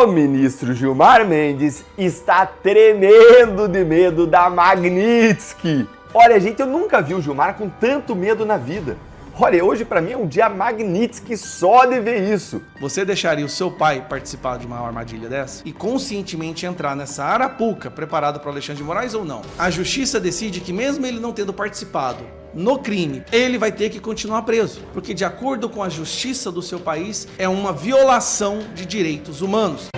O ministro Gilmar Mendes está tremendo de medo da Magnitsky. Olha, gente, eu nunca vi o Gilmar com tanto medo na vida. Olha, hoje pra mim é um dia Magnitsky só de ver isso. Você deixaria o seu pai participar de uma armadilha dessa? E conscientemente entrar nessa arapuca preparada para Alexandre de Moraes ou não? A justiça decide que mesmo ele não tendo participado no crime, ele vai ter que continuar preso. Porque de acordo com a justiça do seu país, é uma violação de direitos humanos.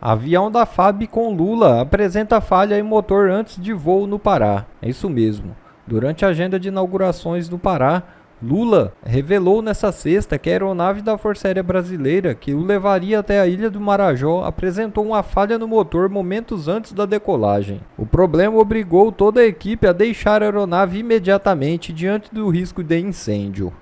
Avião da FAB com Lula apresenta falha em motor antes de voo no Pará. É isso mesmo. Durante a agenda de inaugurações no Pará, Lula revelou nesta sexta que a aeronave da Força Aérea Brasileira, que o levaria até a Ilha do Marajó, apresentou uma falha no motor momentos antes da decolagem. O problema obrigou toda a equipe a deixar a aeronave imediatamente diante do risco de incêndio.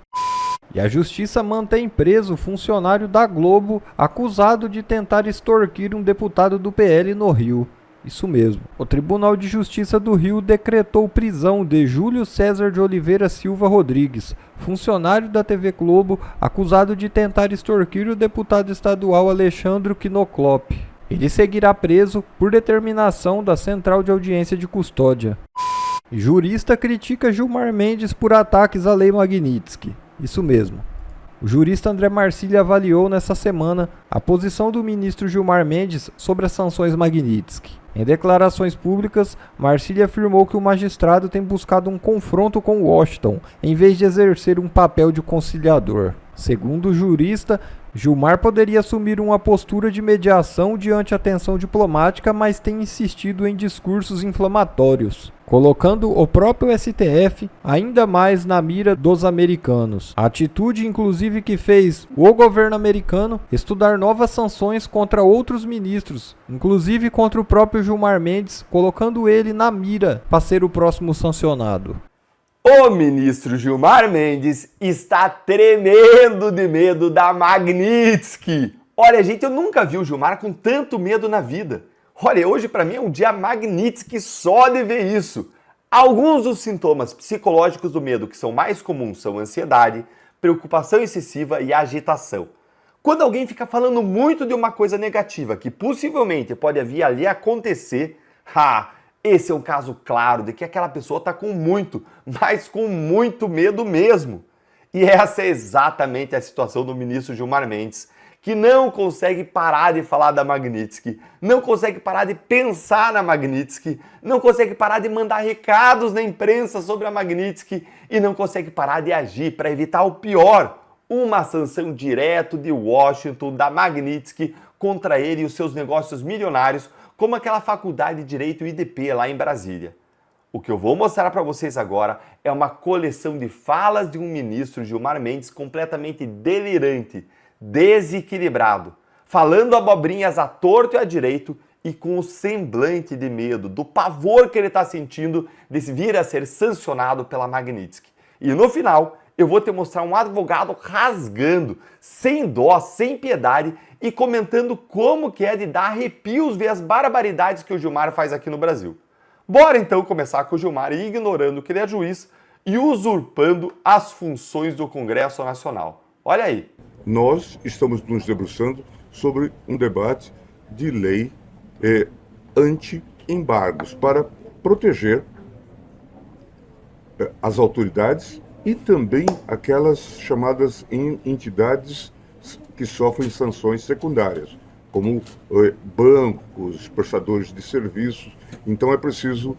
E a justiça mantém preso o funcionário da Globo acusado de tentar extorquir um deputado do PL no Rio. Isso mesmo. O Tribunal de Justiça do Rio decretou prisão de Júlio César de Oliveira Silva Rodrigues, funcionário da TV Globo, acusado de tentar extorquir o deputado estadual Alexandre Knoclop. Ele seguirá preso por determinação da Central de Audiência de Custódia. Jurista critica Gilmar Mendes por ataques à Lei Magnitsky. Isso mesmo. O jurista André Marcílio avaliou nesta semana a posição do ministro Gilmar Mendes sobre as sanções Magnitsky. Em declarações públicas, Marcílio afirmou que o magistrado tem buscado um confronto com Washington, em vez de exercer um papel de conciliador. Segundo o jurista, Gilmar poderia assumir uma postura de mediação diante a tensão diplomática, mas tem insistido em discursos inflamatórios, colocando o próprio STF ainda mais na mira dos americanos. A atitude, inclusive, que fez o governo americano estudar novas sanções contra outros ministros, inclusive contra o próprio Gilmar Mendes, colocando ele na mira para ser o próximo sancionado. O ministro Gilmar Mendes está tremendo de medo da Magnitsky. Olha, gente, eu nunca vi o Gilmar com tanto medo na vida. Olha, hoje pra mim é um dia Magnitsky só de ver isso. Alguns dos sintomas psicológicos do medo que são mais comuns são ansiedade, preocupação excessiva e agitação. Quando alguém fica falando muito de uma coisa negativa que possivelmente pode vir ali acontecer, esse é um caso claro de que aquela pessoa está com muito, mas com muito medo mesmo. E essa é exatamente a situação do ministro Gilmar Mendes, que não consegue parar de falar da Magnitsky, não consegue parar de pensar na Magnitsky, não consegue parar de mandar recados na imprensa sobre a Magnitsky e não consegue parar de agir para evitar o pior, uma sanção direto de Washington da Magnitsky contra ele e os seus negócios milionários, como aquela faculdade de Direito IDP lá em Brasília. O que eu vou mostrar para vocês agora é uma coleção de falas de um ministro Gilmar Mendes completamente delirante, desequilibrado, falando abobrinhas à torto e à direito e com o semblante de medo, do pavor que ele está sentindo de vir a ser sancionado pela Magnitsky. E no final, eu vou te mostrar um advogado rasgando, sem dó, sem piedade e comentando como que é de dar arrepios ver as barbaridades que o Gilmar faz aqui no Brasil. Bora então começar com o Gilmar ignorando que ele é juiz e usurpando as funções do Congresso Nacional. Olha aí. Nós estamos nos debruçando sobre um debate de lei anti-embargos para proteger as autoridades e também aquelas chamadas entidades que sofrem sanções secundárias, como bancos, prestadores de serviços. Então é preciso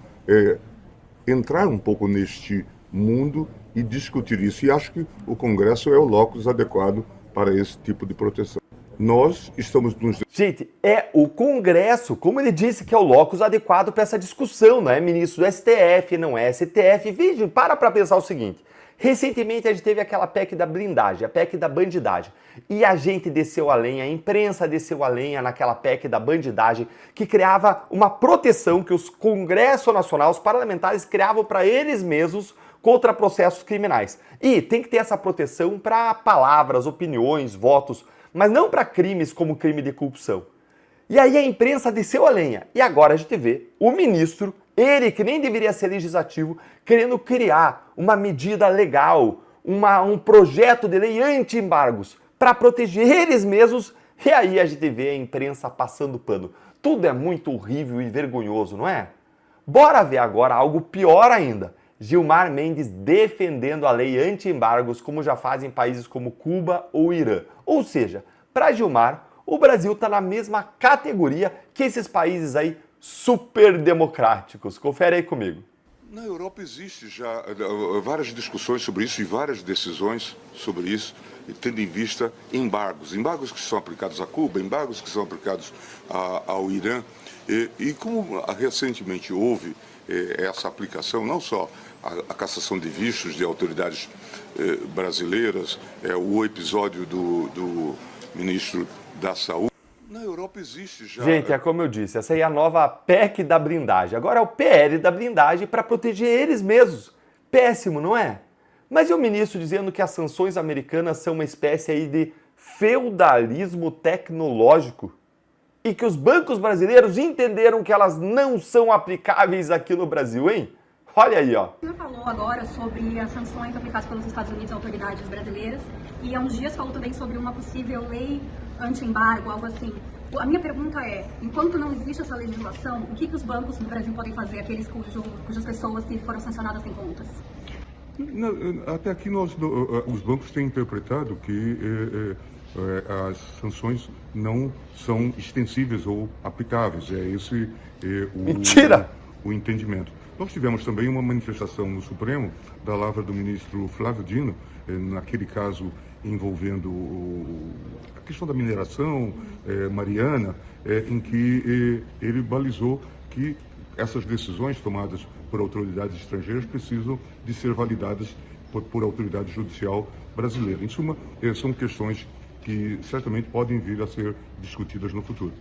entrar um pouco neste mundo e discutir isso. E acho que o Congresso é o locus adequado para esse tipo de proteção. Nós estamos nos... Gente, é o Congresso, como ele disse, que é o locus adequado para essa discussão, não é ministro do STF, não é STF. Vejam, para pensar o seguinte. Recentemente a gente teve aquela PEC da blindagem, a PEC da bandidagem. E a gente desceu a lenha, a imprensa desceu a lenha naquela PEC da bandidagem que criava uma proteção que os Congresso Nacional, os parlamentares criavam para eles mesmos contra processos criminais. E tem que ter essa proteção para palavras, opiniões, votos, mas não para crimes como crime de corrupção. E aí a imprensa desceu a lenha. E agora a gente vê o ministro, ele que nem deveria ser legislativo, querendo criar uma medida legal, um projeto de lei anti-embargos para proteger eles mesmos. E aí a gente vê a imprensa passando pano. Tudo é muito horrível e vergonhoso, não é? Bora ver agora algo pior ainda. Gilmar Mendes defendendo a lei anti-embargos, como já fazem países como Cuba ou Irã. Ou seja, para Gilmar, o Brasil está na mesma categoria que esses países aí super democráticos. Confere aí comigo. Na Europa existe já várias discussões sobre isso e várias decisões sobre isso, tendo em vista embargos que são aplicados a Cuba, embargos que são aplicados ao Irã. E como recentemente houve essa aplicação, não só a cassação de vistos de autoridades brasileiras, o episódio do ministro da Saúde. Na Europa existe já... Gente, é como eu disse, essa aí é a nova PEC da blindagem. Agora é o PL da blindagem para proteger eles mesmos. Péssimo, não é? Mas e o ministro dizendo que as sanções americanas são uma espécie aí de feudalismo tecnológico? E que os bancos brasileiros entenderam que elas não são aplicáveis aqui no Brasil, hein? Olha aí, ó. Você falou agora sobre as sanções aplicadas pelos Estados Unidos a autoridades brasileiras e há uns dias falou também sobre uma possível lei anti-embargo, algo assim. A minha pergunta é, enquanto não existe essa legislação, o que os bancos do Brasil podem fazer, aqueles cujas pessoas que foram sancionadas têm contas? Até aqui os bancos têm interpretado que as sanções não são extensíveis ou aplicáveis. É esse Mentira! O entendimento. Nós tivemos também uma manifestação no Supremo da lavra do ministro Flávio Dino, naquele caso envolvendo a questão da mineração mariana, em que ele balizou que essas decisões tomadas por autoridades estrangeiras precisam de ser validadas por autoridade judicial brasileira. Em suma, são questões que certamente podem vir a ser discutidas no futuro.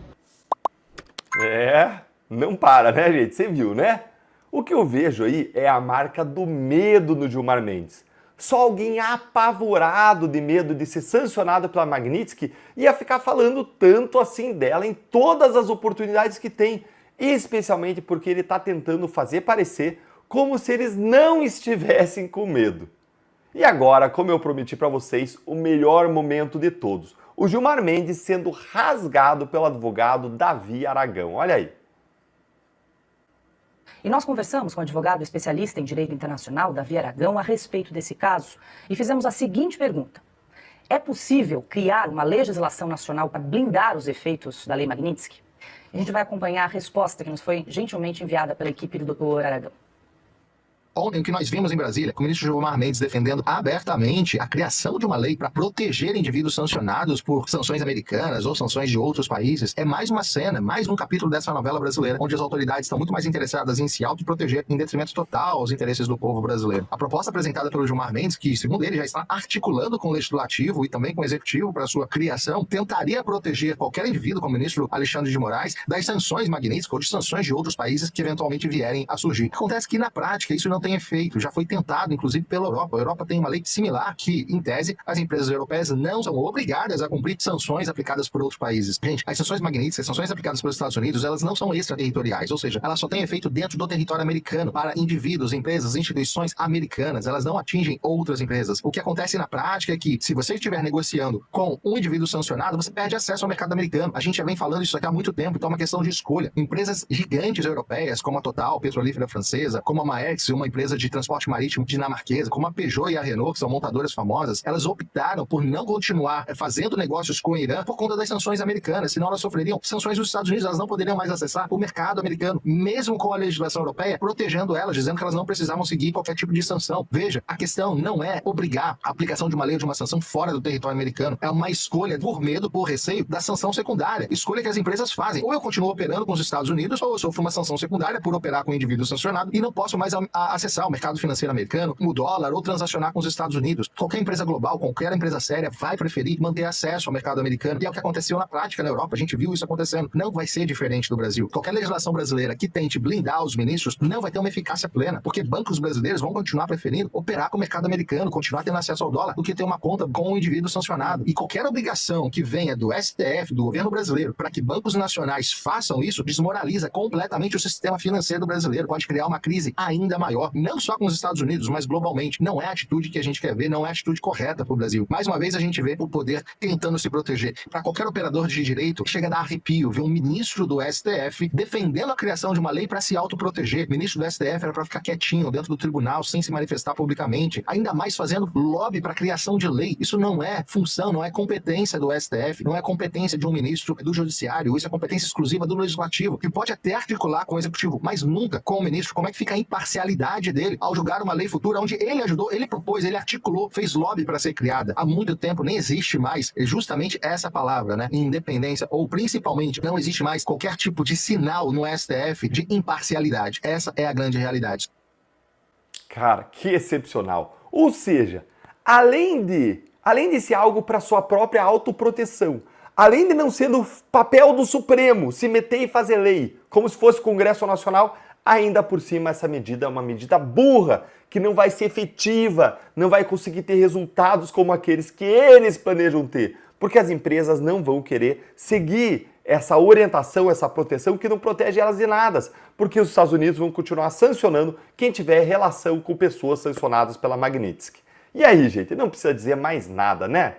Não para, né, gente? Você viu, né? O que eu vejo aí é a marca do medo no Gilmar Mendes. Só alguém apavorado de medo de ser sancionado pela Magnitsky ia ficar falando tanto assim dela em todas as oportunidades que tem, especialmente porque ele está tentando fazer parecer como se eles não estivessem com medo. E agora, como eu prometi para vocês, o melhor momento de todos. O Gilmar Mendes sendo rasgado pelo advogado Davi Aragão. Olha aí. E nós conversamos com o advogado especialista em direito internacional, Davi Aragão, a respeito desse caso e fizemos a seguinte pergunta. É possível criar uma legislação nacional para blindar os efeitos da Lei Magnitsky? A gente vai acompanhar a resposta que nos foi gentilmente enviada pela equipe do Dr. Aragão. Ontem, o que nós vimos em Brasília, com o ministro Gilmar Mendes defendendo abertamente a criação de uma lei para proteger indivíduos sancionados por sanções americanas ou sanções de outros países, é mais uma cena, mais um capítulo dessa novela brasileira, onde as autoridades estão muito mais interessadas em se autoproteger em detrimento total aos interesses do povo brasileiro. A proposta apresentada pelo Gilmar Mendes, que, segundo ele, já está articulando com o Legislativo e também com o Executivo para sua criação, tentaria proteger qualquer indivíduo, como o ministro Alexandre de Moraes, das sanções Magnitsky ou de sanções de outros países que eventualmente vierem a surgir. Acontece que, na prática, isso não tem efeito, já foi tentado, inclusive, pela Europa. A Europa tem uma lei similar que, em tese, as empresas europeias não são obrigadas a cumprir sanções aplicadas por outros países. Gente, as sanções Magnitsky, as sanções aplicadas pelos Estados Unidos, elas não são extraterritoriais, ou seja, elas só têm efeito dentro do território americano, para indivíduos, empresas, instituições americanas. Elas não atingem outras empresas. O que acontece na prática é que, se você estiver negociando com um indivíduo sancionado, você perde acesso ao mercado americano. A gente já vem falando isso aqui há muito tempo, então é uma questão de escolha. Empresas gigantes europeias, como a Total, petrolífera francesa, como a Maersk, uma empresa de transporte marítimo dinamarquesa, como a Peugeot e a Renault, que são montadoras famosas, elas optaram por não continuar fazendo negócios com o Irã por conta das sanções americanas, senão elas sofreriam sanções dos Estados Unidos, elas não poderiam mais acessar o mercado americano, mesmo com a legislação europeia protegendo elas, dizendo que elas não precisavam seguir qualquer tipo de sanção. Veja, a questão não é obrigar a aplicação de uma lei ou de uma sanção fora do território americano, é uma escolha por medo, por receio da sanção secundária, escolha que as empresas fazem. Ou eu continuo operando com os Estados Unidos, ou eu sofro uma sanção secundária por operar com um indivíduo sancionado e não posso mais acessar o mercado financeiro americano, o dólar ou transacionar com os Estados Unidos. Qualquer empresa global, qualquer empresa séria vai preferir manter acesso ao mercado americano. E é o que aconteceu na prática na Europa. A gente viu isso acontecendo. Não vai ser diferente do Brasil. Qualquer legislação brasileira que tente blindar os ministros não vai ter uma eficácia plena, porque bancos brasileiros vão continuar preferindo operar com o mercado americano, continuar tendo acesso ao dólar, do que ter uma conta com um indivíduo sancionado. E qualquer obrigação que venha do STF, do governo brasileiro, para que bancos nacionais façam isso, desmoraliza completamente o sistema financeiro brasileiro. Pode criar uma crise ainda maior, não só com os Estados Unidos, mas globalmente. Não é a atitude que a gente quer ver, não é a atitude correta para o Brasil. Mais uma vez a gente vê o poder tentando se proteger. Para qualquer operador de direito, chega a dar arrepio ver um ministro do STF defendendo a criação de uma lei para se autoproteger. O ministro do STF era para ficar quietinho dentro do tribunal, sem se manifestar publicamente, ainda mais fazendo lobby para a criação de lei. Isso não é função, não é competência do STF, não é competência de um ministro do judiciário, isso é competência exclusiva do legislativo, que pode até articular com o executivo, mas nunca com o ministro. Como é que fica a imparcialidade dele ao julgar uma lei futura onde ele ajudou, ele propôs, ele articulou, fez lobby para ser criada? Há muito tempo nem existe mais justamente essa palavra, né? Independência, ou principalmente não existe mais qualquer tipo de sinal no STF de imparcialidade. Essa é a grande realidade. Cara, que excepcional. Ou seja, além de ser algo para sua própria autoproteção, além de não ser do papel do Supremo se meter e fazer lei, como se fosse Congresso Nacional, ainda por cima essa medida é uma medida burra, que não vai ser efetiva, não vai conseguir ter resultados como aqueles que eles planejam ter, porque as empresas não vão querer seguir essa orientação, essa proteção que não protege elas de nada, porque os Estados Unidos vão continuar sancionando quem tiver relação com pessoas sancionadas pela Magnitsky. E aí, gente, não precisa dizer mais nada, né?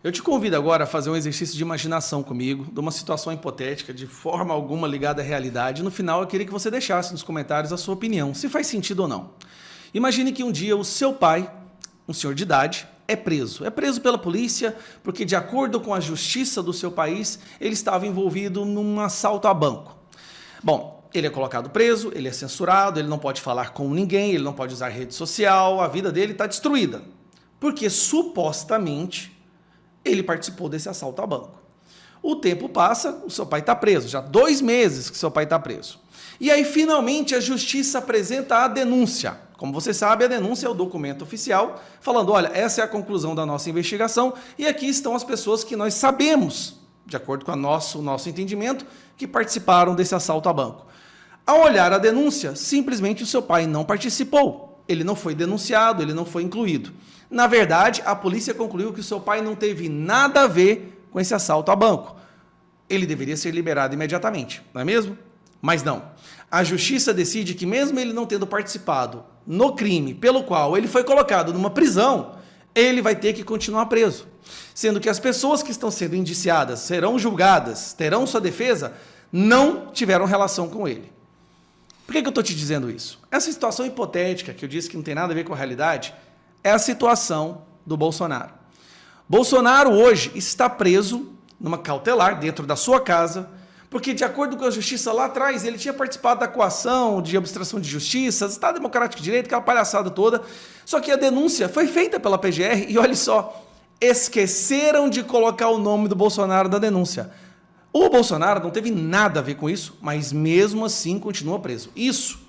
Eu te convido agora a fazer um exercício de imaginação comigo, de uma situação hipotética, de forma alguma ligada à realidade. No final, eu queria que você deixasse nos comentários a sua opinião, se faz sentido ou não. Imagine que um dia o seu pai, um senhor de idade, é preso. É preso pela polícia porque, de acordo com a justiça do seu país, ele estava envolvido num assalto a banco. Bom, ele é colocado preso, ele é censurado, ele não pode falar com ninguém, ele não pode usar rede social, a vida dele está destruída. Porque, supostamente, ele participou desse assalto a banco. O tempo passa, o seu pai está preso. Já 2 meses que seu pai está preso. E aí, finalmente, a justiça apresenta a denúncia. Como você sabe, a denúncia é o documento oficial falando, olha, essa é a conclusão da nossa investigação e aqui estão as pessoas que nós sabemos, de acordo com o nosso entendimento, que participaram desse assalto a banco. Ao olhar a denúncia, simplesmente o seu pai não participou. Ele não foi denunciado, ele não foi incluído. Na verdade, a polícia concluiu que o seu pai não teve nada a ver com esse assalto a banco. Ele deveria ser liberado imediatamente, não é mesmo? Mas não. A justiça decide que mesmo ele não tendo participado no crime pelo qual ele foi colocado numa prisão, ele vai ter que continuar preso. Sendo que as pessoas que estão sendo indiciadas serão julgadas, terão sua defesa, não tiveram relação com ele. Por que eu estou te dizendo isso? Essa situação hipotética, que eu disse que não tem nada a ver com a realidade, é a situação do Bolsonaro. Bolsonaro hoje está preso numa cautelar dentro da sua casa, porque, de acordo com a justiça lá atrás, ele tinha participado da coação de obstrução de justiça, Estado Democrático de Direito, aquela palhaçada toda. Só que a denúncia foi feita pela PGR e, olha só, esqueceram de colocar o nome do Bolsonaro na denúncia. O Bolsonaro não teve nada a ver com isso, mas mesmo assim continua preso. Isso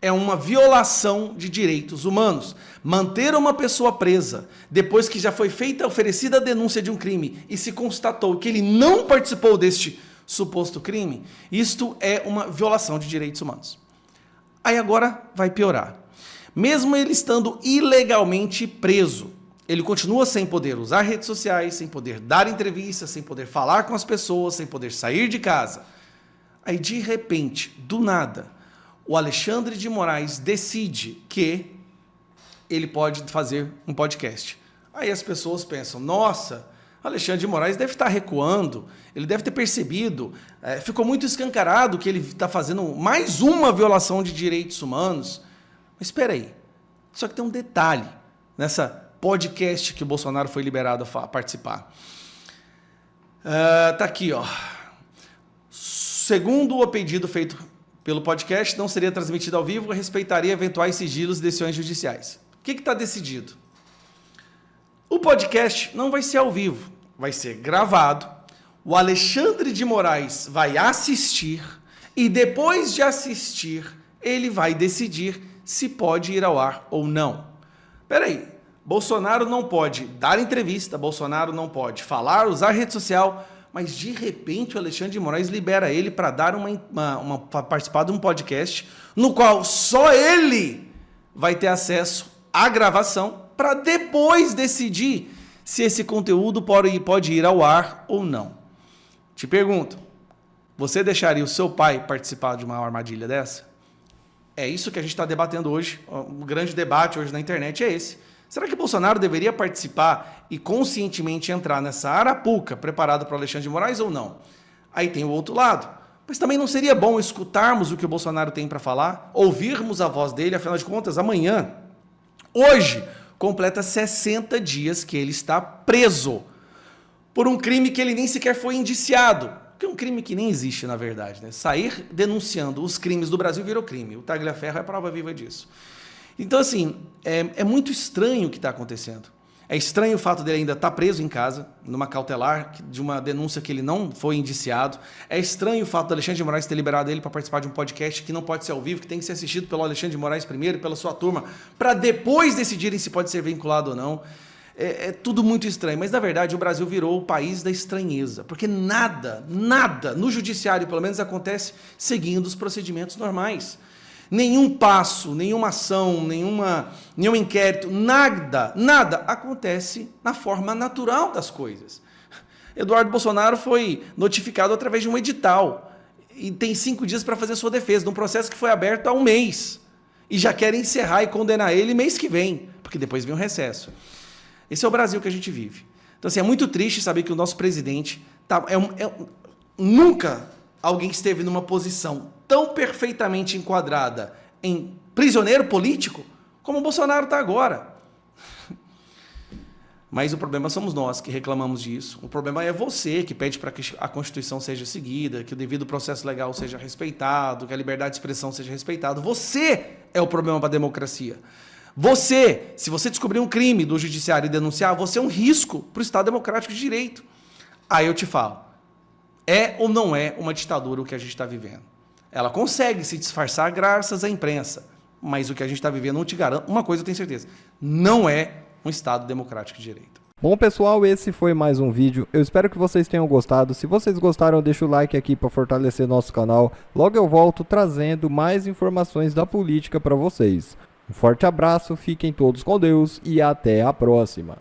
é uma violação de direitos humanos. Manter uma pessoa presa depois que já foi oferecida a denúncia de um crime e se constatou que ele não participou deste suposto crime, isto é uma violação de direitos humanos. Aí agora vai piorar. Mesmo ele estando ilegalmente preso, ele continua sem poder usar redes sociais, sem poder dar entrevistas, sem poder falar com as pessoas, sem poder sair de casa. Aí, de repente, do nada, o Alexandre de Moraes decide que ele pode fazer um podcast. Aí as pessoas pensam, nossa, Alexandre de Moraes deve estar recuando, ele deve ter percebido, ficou muito escancarado que ele está fazendo mais uma violação de direitos humanos. Mas espera aí, só que tem um detalhe nessa podcast que o Bolsonaro foi liberado a participar. Tá aqui, ó. Segundo o pedido feito pelo podcast, não seria transmitido ao vivo, respeitaria eventuais sigilos e decisões judiciais. O que está decidido? O podcast não vai ser ao vivo, vai ser gravado. O Alexandre de Moraes vai assistir e depois de assistir, ele vai decidir se pode ir ao ar ou não. Peraí, Bolsonaro não pode dar entrevista, Bolsonaro não pode falar, usar rede social, mas de repente o Alexandre de Moraes libera ele para dar participar de um podcast no qual só ele vai ter acesso à gravação para depois decidir se esse conteúdo pode ir ao ar ou não. Te pergunto, você deixaria o seu pai participar de uma armadilha dessa? É isso que a gente está debatendo hoje. O grande debate hoje na internet é esse. Será que Bolsonaro deveria participar e conscientemente entrar nessa arapuca preparada para o Alexandre de Moraes ou não? Aí tem o outro lado. Mas também não seria bom escutarmos o que o Bolsonaro tem para falar? Ouvirmos a voz dele? Afinal de contas, hoje, completa 60 dias que ele está preso por um crime que ele nem sequer foi indiciado. Que é um crime que nem existe, na verdade, né? Sair denunciando os crimes do Brasil virou crime. O Tagliaferro é a prova viva disso. Então, assim, é muito estranho o que está acontecendo. É estranho o fato dele ainda estar preso em casa, numa cautelar de uma denúncia que ele não foi indiciado. É estranho o fato do Alexandre de Moraes ter liberado ele para participar de um podcast que não pode ser ao vivo, que tem que ser assistido pelo Alexandre de Moraes primeiro, pela sua turma, para depois decidirem se pode ser vinculado ou não. É tudo muito estranho, mas na verdade o Brasil virou o país da estranheza, porque nada, no judiciário pelo menos acontece seguindo os procedimentos normais. Nenhum passo, nenhuma ação, nenhum inquérito, nada acontece na forma natural das coisas. Eduardo Bolsonaro foi notificado através de um edital e tem 5 dias para fazer sua defesa, de um processo que foi aberto há um mês. E já querem encerrar e condenar ele mês que vem, porque depois vem um recesso. Esse é o Brasil que a gente vive. Então, assim, é muito triste saber que o nosso presidente nunca alguém esteve numa posição tão perfeitamente enquadrada em prisioneiro político como o Bolsonaro está agora. Mas o problema somos nós que reclamamos disso. O problema é você que pede para que a Constituição seja seguida, que o devido processo legal seja respeitado, que a liberdade de expressão seja respeitada. Você é o problema para a democracia. Se você descobrir um crime do judiciário e denunciar, você é um risco para o Estado Democrático de Direito. Aí eu te falo, é ou não é uma ditadura o que a gente está vivendo? Ela consegue se disfarçar graças à imprensa, mas o que a gente está vivendo, não te garanto, uma coisa eu tenho certeza, não é um Estado Democrático de Direito. Bom, pessoal, esse foi mais um vídeo. Eu espero que vocês tenham gostado. Se vocês gostaram, deixa o like aqui para fortalecer nosso canal. Logo eu volto trazendo mais informações da política para vocês. Um forte abraço, fiquem todos com Deus e até a próxima.